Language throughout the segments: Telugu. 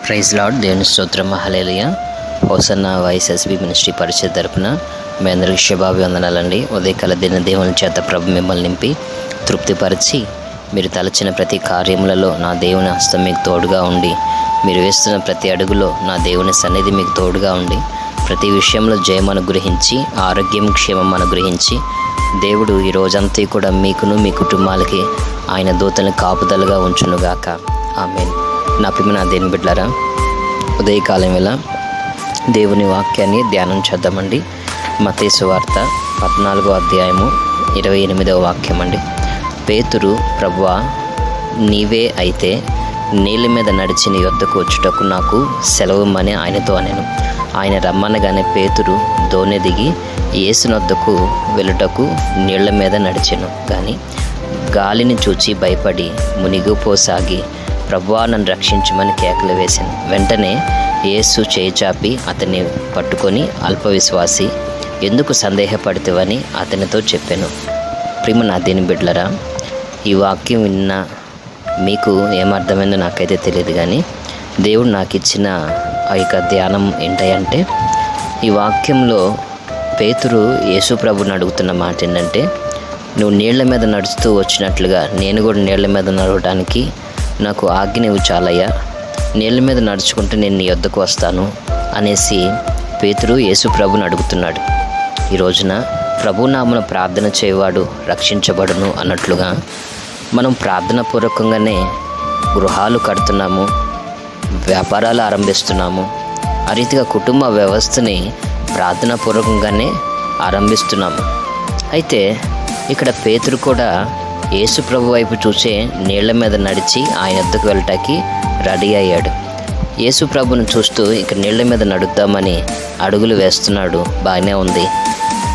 Praise Lord. దేవుని స్తోత్రం. Hallelujah. Hosanna voice SB ministry పరిచయ తరపున మీ అందరికీ శుభాభివందనాలండి. ఉదయకాల దేవుని చేత ప్రభు మిమ్మల్ని నింపి తృప్తిపరిచి మీరు తలచిన ప్రతి కార్యములలో నా దేవుని హస్తం మీకు తోడుగా ఉండి, మీరు వేస్తున్న ప్రతి అడుగులో నా దేవుని సన్నిధి మీకు తోడుగా ఉండి, ప్రతి విషయంలో జయం అనుగ్రహించి, ఆరోగ్యం క్షేమం అనుగ్రహించి, దేవుడు ఈ రోజంతా కూడా మీకును మీ కుటుంబాలకి ఆయన దూతలను కాపుదలుగా ఉంచునుగాక. ఆమేన్. నా ప్రియమైన దేవుని బిడ్డలారా, ఉదయకాలం వేళ దేవుని వాక్యాన్ని ధ్యానం చేద్దామండి. మత్తయి సువార్త 14వ అధ్యాయము 28వ వాక్యం అండి. పేతురు, ప్రభువా నీవే అయితే నీళ్ళ మీద నడిచి నీ యొద్దకు వచ్చుటకు నాకు సెలవుమని ఆయనతో అనెను. ఆయన రమ్మనగానే పేతురు దోణి దిగి యేసునొద్దకు వెళ్ళుటకు నీళ్ల మీద నడిచెను. కానీ గాలిని చూచి భయపడి మునిగిపోసాగి, ప్రభువా నన్ను రక్షించమని కేకలు వేశాను. వెంటనే యేసు చేయి చాపి అతన్ని పట్టుకొని, అల్పవిశ్వాసి, ఎందుకు సందేహపడితేవని అతనితో చెప్పాను. ప్రియమైన నా దేవుని బిడ్డలారా, ఈ వాక్యం విన్న మీకు ఏమర్థమైందో నాకైతే తెలియదు, కానీ దేవుడు నాకు ఇచ్చిన ఆ యొక్క ధ్యానం ఏంటంటే, ఈ వాక్యంలో పేతురు యేసు ప్రభుని అడుగుతున్న మాట ఏంటంటే, నువ్వు నీళ్ల మీద నడుస్తూ వచ్చినట్లుగా నేను కూడా నీళ్ల మీద నడవడానికి నాకు ఆజ్ఞనివ్వు చాలయ్యా, నీళ్ళ మీద నడుచుకుంటూ నేను నీ యొద్దకు వస్తాను అనేసి పేతురు యేసు ప్రభుని అడుగుతున్నాడు. ఈ రోజున ప్రభునామమున ప్రార్థన చేయవాడు రక్షించబడును అన్నట్లుగా మనం ప్రార్థన పూర్వకంగానే గృహాలు కడుతున్నాము, వ్యాపారాలు ఆరంభిస్తున్నాము, ఆ రీతిగా కుటుంబ వ్యవస్థని ప్రార్థన పూర్వకంగానే ఆరంభిస్తున్నాము. అయితే ఇక్కడ పేతురు కూడా యేసు ప్రభు వైపు చూసే నీళ్ల మీద నడిచి ఆయన వద్దకు వెళ్ళటానికి రెడీ అయ్యాడు. యేసు ప్రభును చూస్తూ ఇక నీళ్ల మీద నడుద్దామని అడుగులు వేస్తున్నాడు. బాగానే ఉంది.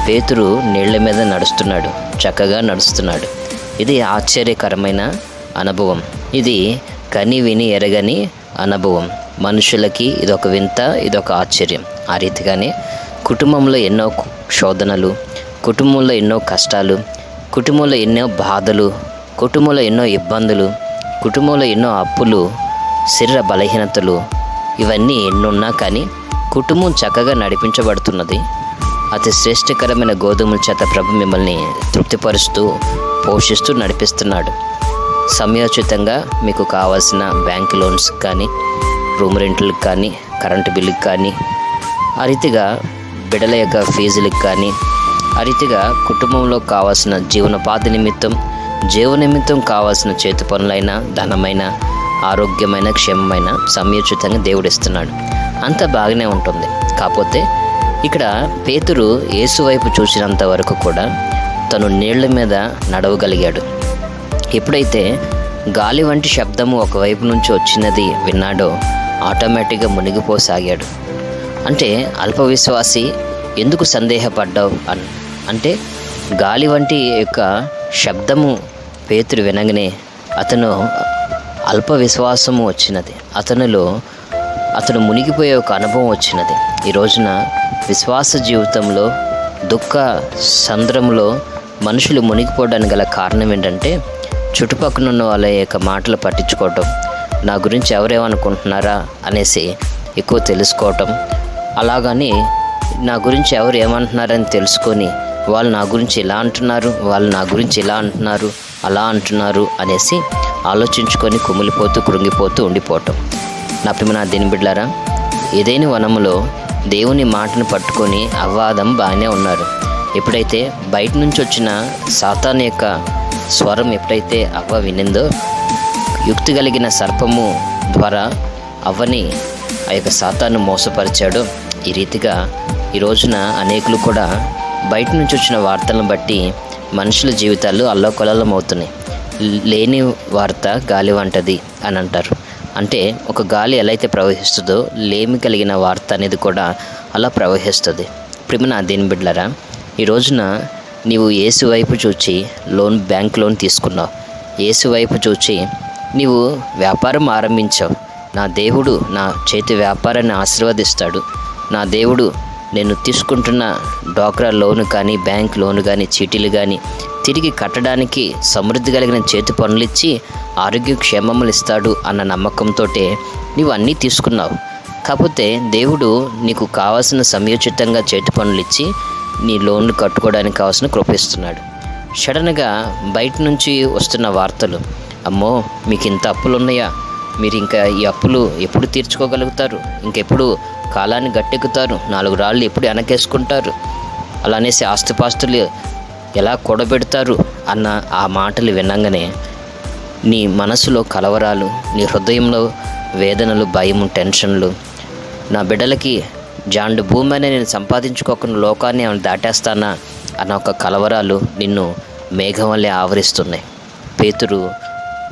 పేతురు నీళ్ల మీద నడుస్తున్నాడు, చక్కగా నడుస్తున్నాడు. ఇది ఆశ్చర్యకరమైన అనుభవం. ఇది కని విని ఎరగని అనుభవం. మనుషులకి ఇదొక వింత, ఇదొక ఆశ్చర్యం. ఆ రీతిగానే కుటుంబంలో ఎన్నో శోధనలు, కుటుంబంలో ఎన్నో కష్టాలు, కుటుంబంలో ఎన్నో బాధలు, కుటుంబంలో ఎన్నో ఇబ్బందులు, కుటుంబంలో ఎన్నో అప్పులు, శరీర బలహీనతలు, ఇవన్నీ ఎన్నున్నా కానీ కుటుంబం చక్కగా నడిపించబడుతున్నది. అతి శ్రేష్టకరమైన గోధుమల చేత ప్రభు మిమ్మల్ని తృప్తిపరుస్తూ, పోషిస్తూ నడిపిస్తున్నాడు. సమయోచితంగా మీకు కావాల్సిన బ్యాంక్ లోన్స్ కానీ, రూమ్ రెంట్లకు కానీ, కరెంటు బిల్లుకి కానీ, ఆ రీతిగా బిడ్డల యొక్క ఫీజులకు కానీ, ఆ రీతిగా కుటుంబంలో కావాల్సిన జీవనోపాధి నిమిత్తం కావాల్సిన చేతి పనులైన, ధనమైన, ఆరోగ్యమైన, క్షేమమైన సమయోచితంగా దేవుడు ఇస్తున్నాడు. అంతా బాగానే ఉంటుంది. కాకపోతే ఇక్కడ పేతురు యేసు వైపు చూసినంత వరకు కూడా తను నీళ్ల మీద నడవగలిగాడు. ఎప్పుడైతే గాలి వంటి శబ్దము ఒకవైపు నుంచి వచ్చినది విన్నాడో ఆటోమేటిక్గా మునిగిపోసాగాడు. అంటే అల్పవిశ్వాసి, ఎందుకు సందేహపడ్డావు అంటే గాలి వంటి యొక్క శబ్దము పేతురు వినగానే అతను అల్ప విశ్వాసము వచ్చినది. అతను మునిగిపోయే ఒక అనుభవం వచ్చినది. ఈ రోజున విశ్వాస జీవితంలో దుఃఖ సంద్రంలో మనుషులు మునిగిపోవడానికి గల కారణం ఏంటంటే, చుట్టుపక్కల ఉన్న వాళ్ళ యొక్క మాటలు పట్టించుకోవటం, నా గురించి ఎవరేమనుకుంటున్నారా అనేసి ఎక్కువ తెలుసుకోవటం, అలాగని నా గురించి ఎవరు ఏమంటున్నారని తెలుసుకొని వాళ్ళు నా గురించి ఇలా అంటున్నారు, వాళ్ళు నా గురించి ఇలా అంటున్నారు, అలా అంటున్నారు అనేసి ఆలోచించుకొని కుమిలిపోతూ కృంగిపోతూ ఉండిపోవటం. నా ప్రియమైన దేవుని బిడ్డలారా, ఏదైనా వనములో దేవుని మాటను పట్టుకొని అవ్వాదం బాగానే ఉన్నారు. ఎప్పుడైతే బయట నుంచి వచ్చిన సాతాను యొక్క స్వరం ఎప్పుడైతే అవ్వ వినిందో, యుక్తి కలిగిన సర్పము ద్వారా అవ్వని ఆ యొక్క సాతాను మోసపరిచాడో, ఈ రీతిగా ఈ రోజున అనేకులు కూడా బయట నుంచి వచ్చిన వార్తలను బట్టి మనుషుల జీవితాలు అల్లకొల్లం అవుతున్నాయి. లేని వార్త గాలి వంటది అని అంటారు. అంటే ఒక గాలి ఎలా అయితే ప్రవహిస్తుందో, లేమి కలిగిన వార్త అనేది కూడా అలా ప్రవహిస్తుంది. ప్రియమైన దేవుని బిడ్డలారా, ఈ రోజున నీవు యేసు వైపు చూచి బ్యాంక్ లోన్ తీసుకున్నావు. యేసు వైపు చూచి నీవు వ్యాపారం ఆరంభించావు. నా దేవుడు నా చేతి వ్యాపారాన్ని ఆశీర్వదిస్తాడు, నా దేవుడు నేను తీసుకుంటున్న డ్వాక్రా లోను కానీ, బ్యాంక్ లోను కానీ, చీటీలు కానీ తిరిగి కట్టడానికి సమృద్ధి కలిగిన చేతి పనులిచ్చి ఆరోగ్య క్షేమములు ఇస్తాడు అన్న నమ్మకంతో నీవు అన్నీ తీసుకున్నావు. కాకపోతే దేవుడు నీకు కావాల్సిన సమయోచితంగా చేతి పనులు ఇచ్చి నీ లోన్లు కట్టుకోవడానికి కావాల్సిన కృపిస్తున్నాడు. సడన్గా బయట నుంచి వస్తున్న వార్తలు, అమ్మో మీకు ఇంత అప్పులు ఉన్నాయా, మీరు ఇంకా ఈ అప్పులు ఎప్పుడు తీర్చుకోగలుగుతారు, ఇంకెప్పుడు కాలాన్ని గట్టెక్కుతారు, 4 రాళ్ళు ఎప్పుడు వెనకేసుకుంటారు, అలానేసి ఆస్తిపాస్తులు ఎలా కూడబెడతారు అన్న ఆ మాటలు వినంగానే నీ మనసులో కలవరాలు, నీ హృదయంలో వేదనలు, భయము, టెన్షన్లు, నా బిడ్డలకి జాండు భూమి అనే నేను సంపాదించుకోకుండా లోకాన్ని ఏమైనా దాటేస్తానా అన్న ఒక కలవరాలు నిన్ను మేఘం వల్లే ఆవరిస్తున్నాయి. పేతురు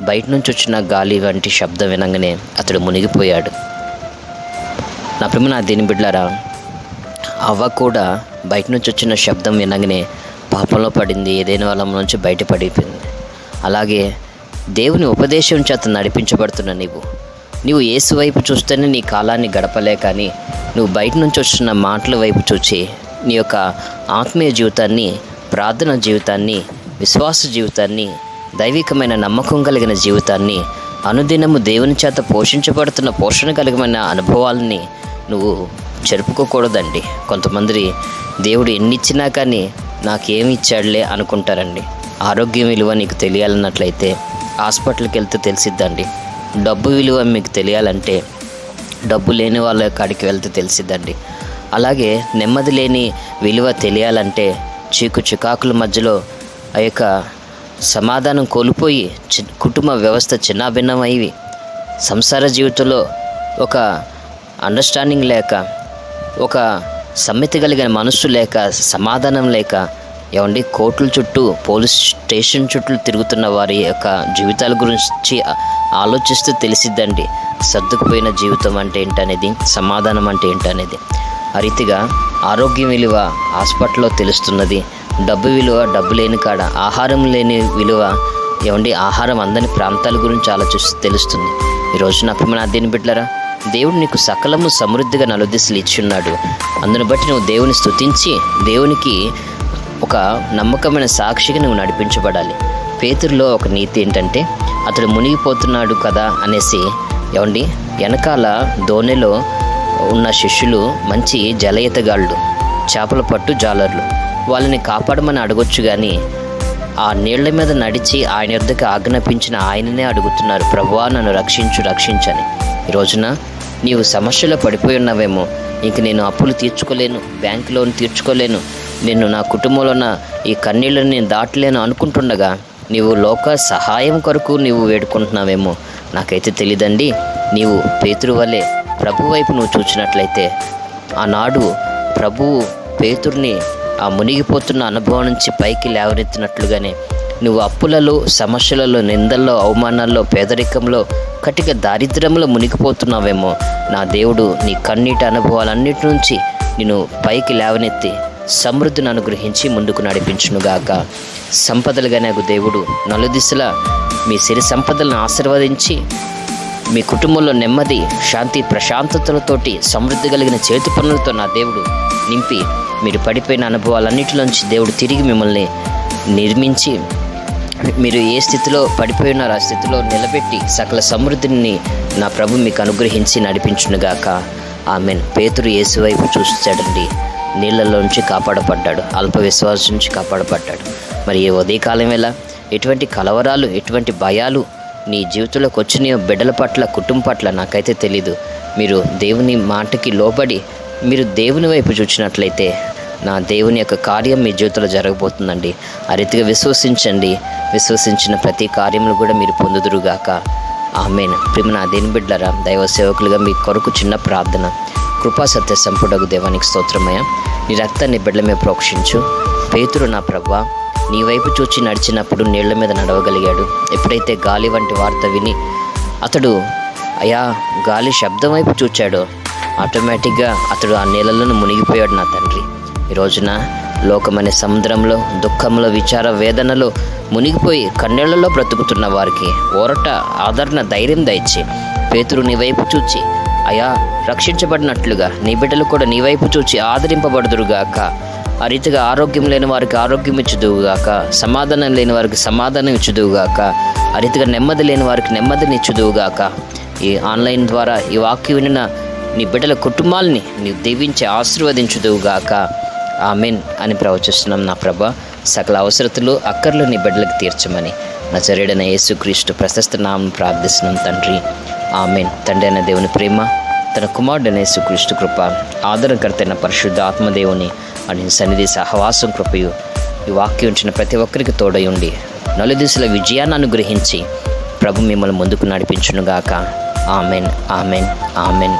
బయట నుంచి వచ్చిన గాలి వంటి శబ్దం వినంగానే అతడు మునిగిపోయాడు. నా ప్రేమ నా దీని బిడ్డలారా, అవ్వ కూడా బయట నుంచి వచ్చిన శబ్దం వినంగానే పాపంలో పడింది, ఏదైనా వాళ్ళ నుంచి బయటపడిపోయింది. అలాగే దేవుని ఉపదేశం చేత నడిపించబడుతున్న నీవు యేసు వైపు చూస్తేనే నీ కాలాన్ని గడపలే, కానీ నువ్వు బయట నుంచి వచ్చిన మాటల వైపు చూచి నీ యొక్క ఆత్మీయ జీవితాన్ని, ప్రార్థన జీవితాన్ని, విశ్వాస జీవితాన్ని, దైవికమైన నమ్మకం కలిగిన జీవితాన్ని, అనుదినము దేవుని చేత పోషించబడుతున్న పోషణ కలిగిన అనుభవాలని నువ్వు జరుపుకోకూడదండి. కొంతమంది దేవుడు ఎన్నిచ్చినా కానీ నాకేమి ఇచ్చాడులే అనుకుంటారండి. ఆరోగ్యం విలువ నీకు తెలియాలన్నట్లయితే హాస్పిటల్కి వెళ్తే తెలిసిద్దండి. డబ్బు విలువ మీకు తెలియాలంటే డబ్బు లేని వాళ్ళ కాడికి వెళ్తే తెలిసిద్దండి. అలాగే నెమ్మది లేని విలువ తెలియాలంటే చికాకుల మధ్యలో ఆ యొక్క సమాధానం కోల్పోయి కుటుంబ వ్యవస్థ చిన్నాభిన్నమైవి, సంసార జీవితంలో ఒక అండర్స్టాండింగ్ లేక, ఒక సమ్మెతి కలిగిన మనస్సు లేక, సమాధానం లేక, ఏమండి కోర్టుల చుట్టూ, పోలీస్ స్టేషన్ చుట్టూ తిరుగుతున్న వారి యొక్క జీవితాల గురించి ఆలోచిస్తూ తెలిసిద్దండి సర్దుకుపోయిన జీవితం అంటే ఏంటనేది, సమాధానం అంటే ఏంటనేది. ఆ రీతిగా ఆరోగ్యం విలువ హాస్పిటల్లో తెలుస్తున్నది, డబ్బు విలువ డబ్బు లేని కాడ, ఆహారం లేని విలువ ఏమండి ఆహారం అందని ప్రాంతాల గురించి ఆలోచిస్తూ తెలుస్తుంది. ఈరోజు నా ప్రియమైన దీని బిడ్డలారా, దేవుడు నీకు సకలము సమృద్ధిగా నలుదిశలు ఇచ్చున్నాడు. అందును బట్టి నువ్వు దేవుని స్తుతించి దేవునికి ఒక నమ్మకమైన సాక్షిగా నువ్వు నడిపించబడాలి. పేతురులో ఒక నీతి ఏంటంటే, అతడు మునిగిపోతున్నాడు కదా అనేసి ఏమండి వెనకాల దోణిలో ఉన్న శిష్యులు మంచి జలయతగాళ్ళు, చేపల పట్టు జాలర్లు, వాళ్ళని కాపాడమని అడగొచ్చు కానీ ఆ నీళ్ల మీద నడిచి ఆయన యొద్దకు ఆజ్ఞాపించిన ఆయననే అడుగుతున్నారు, ప్రభువా నన్ను రక్షించని. ఈ రోజున నీవు సమస్యలో పడిపోయి ఉన్నావేమో, ఇంక నేను అప్పులు తీర్చుకోలేను, బ్యాంకు లోన్ తీర్చుకోలేను, నేను నా కుటుంబంలో ఉన్న ఈ కన్నీళ్ళని నేను దాటలేను అనుకుంటుండగా నీవు లోక సహాయం కొరకు నీవు వేడుకుంటున్నావేమో. నాకైతే తెలియదండి. నీవు పేతురు వలె ప్రభు వైపు నువ్వు చూసినట్లయితే ఆనాడు ప్రభువు పేతుర్ని ఆ మునిగిపోతున్న అనుభవం నుంచి పైకి లేవనెత్తినట్లుగానే నువ్వు అప్పులలో, సమస్యలలో, నిందల్లో, అవమానాల్లో, పేదరికంలో, కటిక దారిద్ర్యంలో మునిగిపోతున్నావేమో. నా దేవుడు నీ కన్నీటి అనుభవాలన్నిటి నుంచి నేను పైకి లేవనెత్తి సమృద్ధిని అనుగ్రహించి ముందుకు నడిపించునుగాక. సంపదలుగా నాకు దేవుడు నలుదిశలా మీ సిరి సంపదలను ఆశీర్వదించి మీ కుటుంబంలో నెమ్మది, శాంతి, ప్రశాంతతలతోటి సమృద్ధి కలిగిన చేతి పనులతో నా దేవుడు నింపి మీరు పడిపోయిన అనుభవాలన్నిటిలోంచి దేవుడు తిరిగి మిమ్మల్ని నిర్మించి మీరు ఏ స్థితిలో పడిపోయి ఉన్నారో ఆ స్థితిలో నిలబెట్టి సకల సమృద్ధిని నా ప్రభు మీకు అనుగ్రహించి నడిపించునుగాక. ఆమెన్. పేతురు యేసు వైపు చూస్తాడండి, నీళ్ళలోంచి కాపాడపడ్డాడు, అల్ప విశ్వాసం నుంచి కాపాడపడ్డాడు. మరి ఈ ఉదయకాలం వేళ ఎటువంటి కలవరాలు, ఎటువంటి భయాలు నీ జీవితంలోకి వచ్చిన బిడ్డల పట్ల, కుటుంబం పట్ల నాకైతే తెలీదు. మీరు దేవుని మాటకి లోబడి మీరు దేవుని వైపు చూసినట్లయితే నా దేవుని యొక్క కార్యం మీ జీవితంలో జరగబోతుందండి. ఆ రీతిగా విశ్వసించండి. విశ్వసించిన ప్రతి కార్యములు కూడా మీరు పొందుదురుగాక. ఆమేన్. ప్రియమైన నా దేని బిడ్డలారా, దైవ సేవకులుగా మీ కొరకు చిన్న ప్రార్థన. కృపా సత్య సంపూర్ణకు దేవానికి స్తోత్రమయ్య. నీ రక్తాన్ని బిడ్డల మీద ప్రోక్షించు. పేతురు నా ప్రభువా నీ వైపు చూచి నడిచినప్పుడు నీళ్ల మీద నడవగలిగాడు. ఎప్పుడైతే గాలి వంటి వార్త విని అతడు అయా గాలి శబ్దం వైపు చూచాడో ఆటోమేటిక్గా అతడు ఆ నీళ్ళలోనే మునిగిపోయాడు. నా తండ్రి, ఈ రోజున లోకమనే సముద్రంలో, దుఃఖంలో, విచార వేదనలో మునిగిపోయి కన్నీళ్లలో బ్రతుకుతున్న వారికి ఊరట, ఆదరణ, ధైర్యం దయచి పేతురు నీ వైపు చూచి అయా రక్షించబడినట్లుగా నీ బిడ్డలు కూడా నీ వైపు చూచి ఆదరింపబడుదురుగాక. ఆ రీతిగా ఆరోగ్యం లేని వారికి ఆరోగ్యం ఇచ్చుదువుగాక, సమాధానం లేని వారికి సమాధానం ఇచ్చుదువుగాక, ఆ రీతిగా నెమ్మది లేని వారికి నెమ్మదిని ఇచ్చుదువుగాక. ఈ ఆన్లైన్ ద్వారా ఈ వాక్యం వినిన నీ బిడ్డల కుటుంబాలని నీవు దీవించి ఆశీర్వదించుదువుగాక. ఆమెన్ అని ప్రవచిస్తున్నాం నా ప్రభ. సకల అవసరతలు అక్కర్లు నీ బిడ్డలకు తీర్చమని నజరేయుడైన యేసుక్రీస్తు ప్రశస్త నామం ప్రార్థిస్తున్నాం తండ్రి. ఆమెన్. తండ్రి అయిన దేవుని ప్రేమ, తన కుమారుడైన యేసుక్రీస్తు కృప, ఆదరణకర్త అయిన పరిశుద్ధ ఆత్మదేవుని అని సన్నిధి సహవాసం కృపయు ఈ వాక్యం ఉంచిన ప్రతి ఒక్కరికి తోడై ఉండి నలుదిశల విజయాన్ని అనుగ్రహించి ప్రభు మిమ్మల్ని ముందుకు నడిపించునుగాక. Amen, amen, amen.